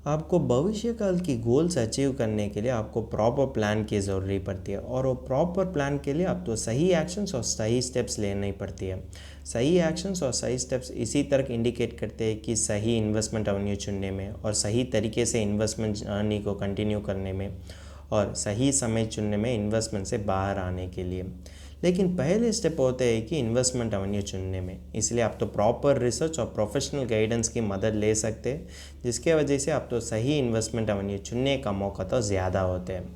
आपको भविष्य काल की गोल्स अचीव करने के लिए आपको प्रॉपर प्लान की ज़रूरी पड़ती है और वो प्रॉपर प्लान के लिए आपको सही एक्शंस और सही स्टेप्स लेनी पड़ती है। सही एक्शंस और सही स्टेप्स इसी तरह इंडिकेट करते हैं कि सही इन्वेस्टमेंट अवेन्यू चुनने में और सही तरीके से इन्वेस्टमेंट जर्नी को कंटिन्यू करने में और सही समय चुनने में इन्वेस्टमेंट से बाहर आने के लिए। लेकिन पहले स्टेप होते हैं कि इन्वेस्टमेंट अवेन्यू चुनने में, इसलिए आप तो प्रॉपर रिसर्च और प्रोफेशनल गाइडेंस की मदद ले सकते हैं, जिसके वजह से आप तो सही इन्वेस्टमेंट अवेन्यू चुनने का मौका तो ज़्यादा होते हैं।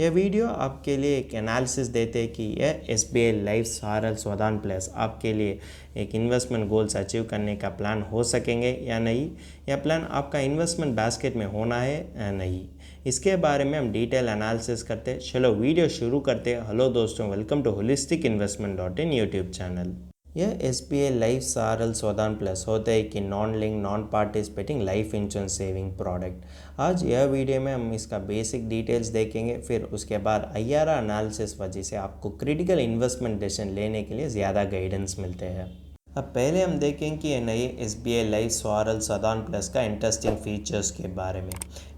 यह वीडियो आपके लिए एक एनालिसिस देते हैं कि यह SBI life Saral Swadhan plus आपके लिए एक इन्वेस्टमेंट गोल्स अचीव करने का प्लान हो सकेंगे या नहीं, यह प्लान आपका इन्वेस्टमेंट बास्केट में होना है या नहीं, इसके बारे में हम डिटेल एनालिसिस करते हैं। चलो वीडियो शुरू करते हैं। हेलो दोस्तों, welcome to holistic-investment.in YouTube channel. यह SBI life Saral Swadhan plus होता है कि non link non participating life insurance saving product. आज यह वीडियो में हम इसका बेसिक डिटेल्स देखेंगे, फिर उसके बाद IRR एनालिसिस वजह से आपको क्रिटिकल इन्वेस्टमेंट डिसीजन लेने के लिए ज़्यादा गाइडेंस मिलते हैं। अब पहले हम देखें कि ये नए SBI लाइफ स्वारल सदान प्लस का इंटरेस्टिंग फीचर्स के बारे में।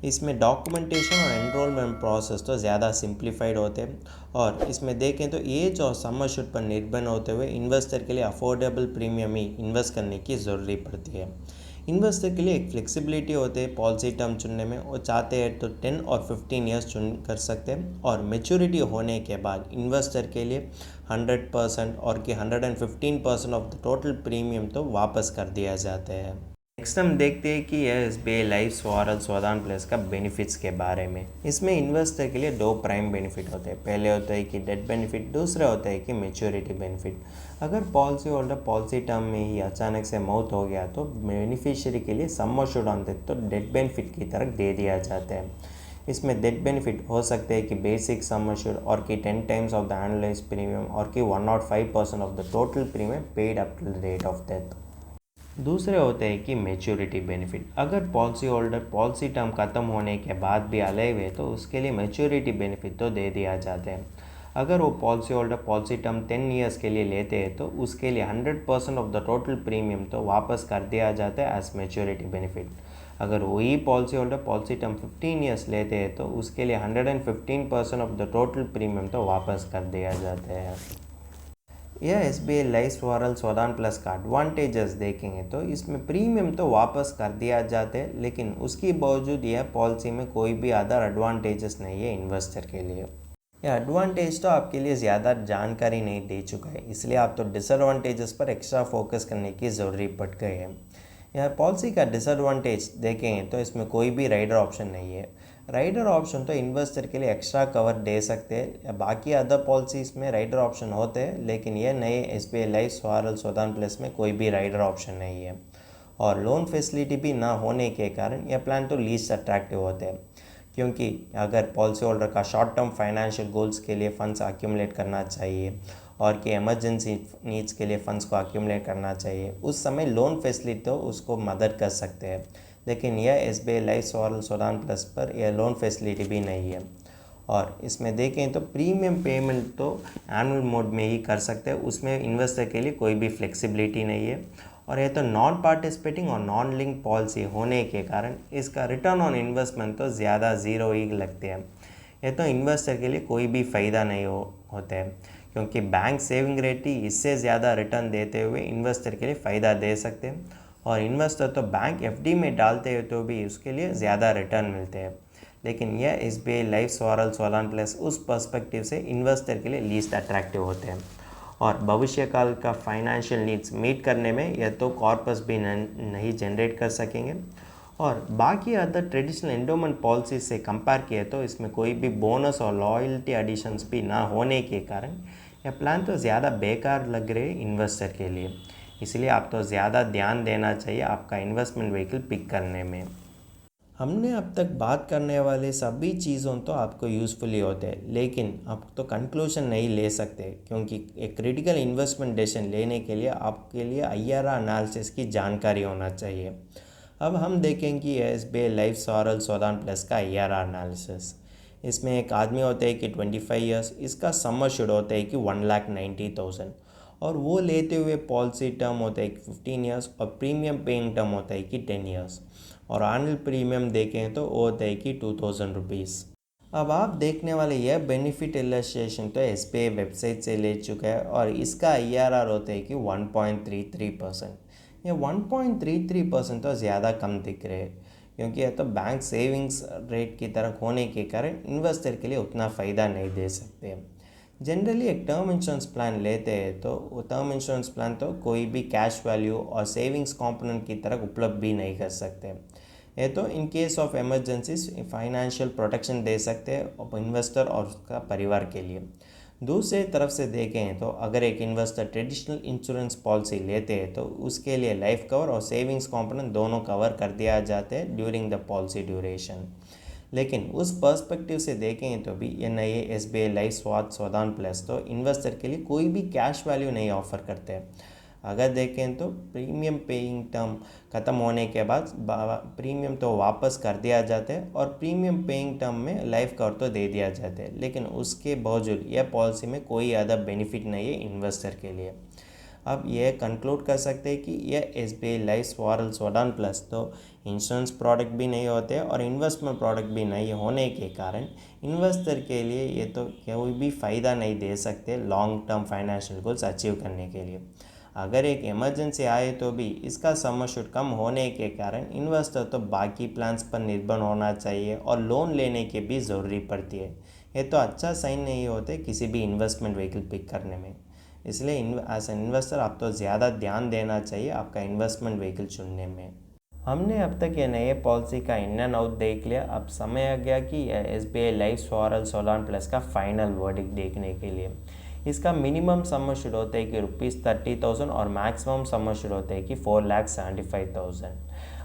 इसमें डॉक्यूमेंटेशन और एनरोलमेंट प्रोसेस तो ज़्यादा सिंप्लीफाइड होते हैं और इसमें देखें तो एज और सम एश्योर्ड पर निर्भर होते हुए इन्वेस्टर के लिए अफोर्डेबल प्रीमियम ही इन्वेस्ट करने की ज़रूरी पड़ती है। इन्वेस्टर के लिए एक फ्लेक्सिबिलिटी होती है पॉलिसी टर्म चुनने में। वो चाहते हैं तो 10 और 15 ईयर्स चुन कर सकते हैं और मेच्योरिटी होने के बाद इन्वेस्टर के लिए 100% और कि 115% ऑफ द टोटल प्रीमियम तो वापस कर दिया जाता है। नेक्स्ट हम देखते हैं कि यह SBI लाइफ स्वारल स्वधान प्लस का बेनिफिट्स के बारे में। इसमें इन्वेस्टर के लिए दो प्राइम बेनिफिट होते हैं। पहले होता है कि डेथ बेनिफिट, दूसरा होता है कि मेच्योरिटी बेनिफिट। अगर पॉलिसी होल्डर पॉलिसी टर्म में ही अचानक से मौत हो गया तो बेनिफिशियरी के लिए सम एश्योर्ड ऑन डेथ तो डेथ बेनिफिट की तरह दे दिया जाता है। इसमें डेथ बेनिफिट हो सकते हैं कि बेसिक सम एश्योर्ड और कि 10 times of the annualised premium और कि 105% of the total premium paid up till the date of death. दूसरे होते हैं कि मेच्योरिटी बेनिफिट। अगर पॉलिसी होल्डर पॉलिसी टर्म ख़त्म होने के बाद भी अलाइव है तो उसके लिए मेच्योरिटी बेनिफिट तो दे दिया जाता है। अगर वो policy holder policy term 10 years के लिए लेते हैं तो उसके लिए 100% ऑफ द टोटल प्रीमियम तो वापस कर दिया जाता है एज मेच्योरिटी बेनिफिट। अगर वही policy holder policy term 15 years लेते हैं तो उसके लिए 115% ऑफ द टोटल प्रीमियम तो वापस कर दिया जाता है। यह SBI लाइफ स्वारल स्वधान प्लस का एडवांटेजेस देखेंगे तो इसमें प्रीमियम तो वापस कर दिया जाता है, लेकिन उसके बावजूद यह पॉलिसी में कोई भी अदर एडवांटेजेस नहीं है इन्वेस्टर के लिए। यह एडवांटेज तो आपके लिए ज़्यादा जानकारी नहीं दे चुका है, इसलिए आप तो डिसएडवांटेजेस पर एक्स्ट्रा फोकस करने की ज़रूरी पड़ गई है। यह पॉलिसी का डिसएडवांटेज देखें तो इसमें कोई भी राइडर ऑप्शन नहीं है। राइडर ऑप्शन तो इन्वेस्टर के लिए एक्स्ट्रा कवर दे सकते हैं। बाकी अदर पॉलिसीज़ में राइडर ऑप्शन होते हैं, लेकिन यह नए SBI लाइफ स्वारल स्वधान प्लस में कोई भी राइडर ऑप्शन नहीं है। और लोन फैसिलिटी भी ना होने के कारण यह प्लान तो लीस्ट अट्रैक्टिव होते हैं, क्योंकि अगर पॉलिसी होल्डर का शॉर्ट टर्म फाइनेंशियल गोल्स के लिए फ़ंड्स अक्यूमुलेट करना चाहिए और कि इमरजेंसी नीड्स के लिए फ़ंड्स को अक्यूमुलेट करना चाहिए, उस समय लोन फैसिलिटी तो उसको मदद कर सकते हैं। लेकिन यह SBI लाइफ स्वारल स्वधान प्लस पर यह लोन फैसिलिटी भी नहीं है। और इसमें देखें तो प्रीमियम पेमेंट तो एनुअल मोड में ही कर सकते हैं, उसमें इन्वेस्टर के लिए कोई भी फ्लेक्सिबिलिटी नहीं है। और यह तो नॉन पार्टिसिपेटिंग और नॉन लिंक पॉलिसी होने के कारण इसका रिटर्न ऑन इन्वेस्टमेंट तो ज़्यादा ज़ीरो ही लगते हैं। यह तो इन्वेस्टर के लिए कोई भी फ़ायदा नहीं होता है, क्योंकि बैंक सेविंग रेट ही इससे ज़्यादा रिटर्न देते हुए इन्वेस्टर के लिए फ़ायदा दे सकते हैं। और इन्वेस्टर तो बैंक FD में डालते हैं तो भी उसके लिए ज़्यादा रिटर्न मिलते हैं। लेकिन यह SBI लाइफ स्वारल स्वधान प्लस उस पर्सपेक्टिव से इन्वेस्टर के लिए लीस्ट अट्रैक्टिव होते हैं। और भविष्य काल का फाइनेंशियल नीड्स मीट करने में यह तो कॉर्पस भी नहीं जनरेट कर सकेंगे। और बाकी अदर ट्रेडिशनल एंडोमेंट पॉलिसी से कंपेयर किए तो इसमें कोई भी बोनस और लॉयल्टी एडिशंस भी ना होने के कारण यह प्लान तो ज़्यादा बेकार लग रहे इन्वेस्टर के लिए। इसलिए आप तो ज़्यादा ध्यान देना चाहिए आपका इन्वेस्टमेंट व्हीकल पिक करने में। हमने अब तक बात करने वाले सभी चीज़ों तो आपको यूज़फुली होते हैं, लेकिन आप तो कंक्लूजन नहीं ले सकते, क्योंकि एक क्रिटिकल इन्वेस्टमेंट डिसीजन लेने के लिए आपके लिए IRR एनालिसिस की जानकारी होना चाहिए। अब हम देखें कि SBI लाइफ स्वारल स्वधान प्लस का IRR एनालिसिस। इसमें एक आदमी होता है कि 25 ईयर्स, इसका सम एश्योर्ड होता है कि 1,90,000 और वो लेते हुए पॉलिसी टर्म होता है कि 15 ईयर्स और प्रीमियम पेइंग टर्म होता है कि 10 ईयर्स। और एनुअल प्रीमियम देखें तो वो होता है कि 2000 रुपीज़। अब आप देखने वाले यह बेनिफिट इलस्ट्रेशन तो SBI वेबसाइट से ले चुका है और इसका IRR होता है कि 1.33%। ये 1.33% तो ज़्यादा कम दिख रहे हैं, क्योंकि यह तो बैंक सेविंग्स रेट की तरह होने के कारण इन्वेस्टर के लिए उतना फ़ायदा नहीं दे सकते। जनरली एक टर्म इंश्योरेंस प्लान लेते हैं तो वो टर्म इंश्योरेंस प्लान तो कोई भी कैश वैल्यू और सेविंग्स कंपोनेंट की तरह उपलब्ध भी नहीं कर सकते। ये तो in case of emergencies financial protection दे सकते हैं इन्वेस्टर और उसका परिवार के लिए। दूसरे तरफ से देखें तो अगर एक इन्वेस्टर ट्रेडिशनल इंश्योरेंस पॉलिसी लेते हैं तो उसके लिए लाइफ कवर और सेविंग्स कंपोनेंट दोनों कवर कर दिया जाते हैं ड्यूरिंग द पॉलिसी ड्यूरेशन। लेकिन उस पर्सपेक्टिव से देखें तो भी ये नए SBI लाइफ स्वास्थ्य प्लस तो इन्वेस्टर के लिए कोई भी कैश वैल्यू नहीं ऑफर करते हैं। अगर देखें तो प्रीमियम पेइंग टर्म ख़त्म होने के बाद प्रीमियम तो वापस कर दिया जाता है और प्रीमियम पेइंग टर्म में लाइफ कवर तो दे दिया जाता है, लेकिन उसके बावजूद यह पॉलिसी में कोई अदर बेनिफिट नहीं है इन्वेस्टर के लिए। अब यह कंक्लूड कर सकते हैं कि यह SBI लाइफ स्वास्थ्य प्लस तो इंश्योरेंस प्रोडक्ट भी नहीं होते और इन्वेस्टमेंट प्रोडक्ट भी नहीं होने के कारण इन्वेस्टर के लिए ये तो कोई भी फ़ायदा नहीं दे सकते long term financial goals achieve करने के लिए। अगर एक इमरजेंसी आए तो भी इसका सम एश्योर्ड कम होने के कारण इन्वेस्टर तो बाकी प्लान्स पर निर्भर होना चाहिए और लोन लेने की भी ज़रूरी पड़ती है। ये तो अच्छा साइन नहीं होते किसी भी इन्वेस्टमेंट व्हीकल पिक करने में। इसलिए एज एन इन्वेस्टर आप तो ज़्यादा ध्यान देना चाहिए आपका इन्वेस्टमेंट व्हीकल चुनने में। हमने अब तक ये नए पॉलिसी का इन एंड आउट देख लिया। अब समय आ गया कि SBI लाइफ स्वास्थ्य प्लस का फाइनल वर्डिक्ट देखने के लिए। इसका मिनिमम सम एश्योर्ड होता है कि ₹30,000 और मैक्सिमम सम एश्योर्ड होता है कि 4,75,000।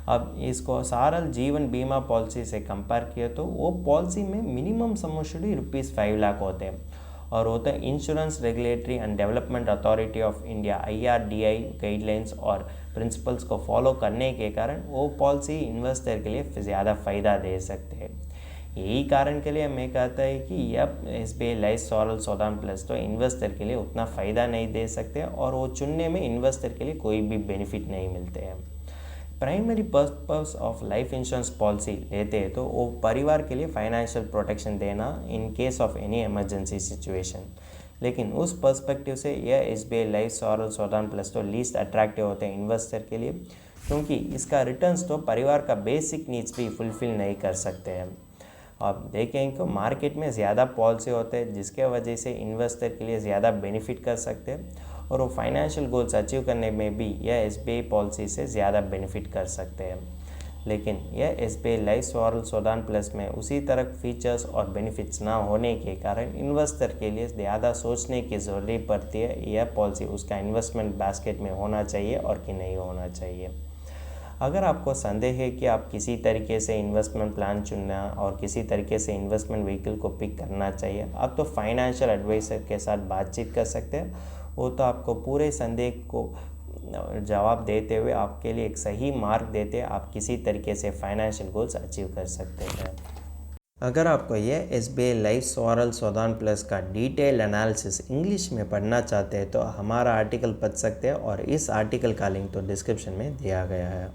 अब इसको सारल जीवन बीमा पॉलिसी से कंपेयर किया तो वो पॉलिसी में मिनिमम सम एश्योर्ड ही ₹5 लाख होते हैं और होता है insurance regulatory and development authority of India IRDAI guidelines और प्रिंसिपल्स को फॉलो करने के कारण वो पॉलिसी इन्वेस्टर के लिए ज़्यादा फ़ायदा दे सकते हैं। यही कारण के लिए मैं कहता है कि यह SBI लाइफ स्वास्थ्य प्लस तो इन्वेस्टर के लिए उतना फ़ायदा नहीं दे सकते और वो चुनने में इन्वेस्टर के लिए कोई भी बेनिफिट नहीं मिलते हैं। Primary purpose of life insurance policy लेते हैं तो वो परिवार के लिए फाइनेंशियल प्रोटेक्शन देना इन case of any emergency situation. लेकिन उस पर्सपेक्टिव से यह SBI लाइफ स्वास्थ्य प्लस तो लीस्ट अट्रैक्टिव होते हैं इन्वेस्टर के लिए, क्योंकि इसका रिटर्न्स तो परिवार का बेसिक नीड्स भी फुलफ़िल नहीं कर सकते हैं। आप देखें कि मार्केट में ज़्यादा पॉलिसी होते हैं जिसके वजह से इन्वेस्टर के लिए ज़्यादा बेनिफिट कर सकते हैं और वो फाइनेंशियल गोल्स अचीव करने में भी यह SBI पॉलिसी से ज़्यादा बेनिफिट कर सकते हैं। लेकिन यह SBI लाइफ स्वास्थ्य प्लस में उसी तरह फीचर्स और बेनिफिट्स ना होने के कारण इन्वेस्टर के लिए ज़्यादा सोचने की ज़रूरत पड़ती है यह पॉलिसी उसका इन्वेस्टमेंट बास्केट में होना चाहिए और कि नहीं होना चाहिए। अगर आपको संदेह है कि आप किसी तरीके से इन्वेस्टमेंट प्लान चुनना और किसी तरीके से इन्वेस्टमेंट व्हीकल को पिक करना चाहिए, आप तो फाइनेंशियल एडवाइज़र के साथ बातचीत कर सकते हैं। वो तो आपको पूरे संदेह को जवाब देते हुए आपके लिए एक सही मार्ग देते आप किसी तरीके से फाइनेंशियल गोल्स अचीव कर सकते हैं। अगर आपको यह SBI लाइफ स्वास्थ्य प्लस का डिटेल एनालिसिस इंग्लिश में पढ़ना चाहते हैं तो हमारा आर्टिकल पढ़ सकते हैं और इस आर्टिकल का लिंक तो डिस्क्रिप्शन में दिया गया है।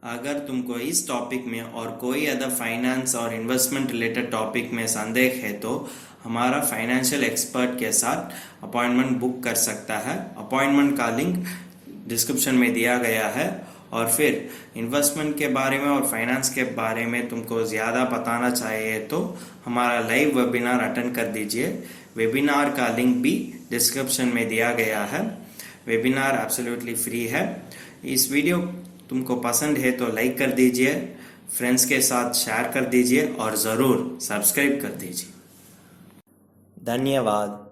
अगर तुमको इस टॉपिक में और कोई अदर फाइनेंस और इन्वेस्टमेंट रिलेटेड टॉपिक में संदेह है तो हमारा फाइनेंशियल एक्सपर्ट के साथ अपॉइंटमेंट बुक कर सकता है। अपॉइंटमेंट का लिंक डिस्क्रिप्शन में दिया गया है। और फिर इन्वेस्टमेंट के बारे में और फाइनेंस के बारे में तुमको ज़्यादा बताना चाहिए तो हमारा लाइव वेबिनार अटेंड कर दीजिए। वेबिनार का लिंक भी डिस्क्रिप्शन में दिया गया है। वेबिनार एब्सोल्युटली फ्री है। इस वीडियो तुमको पसंद है तो लाइक कर दीजिए, फ्रेंड्स के साथ शेयर कर दीजिए और ज़रूर सब्सक्राइब कर दीजिए। धन्यवाद।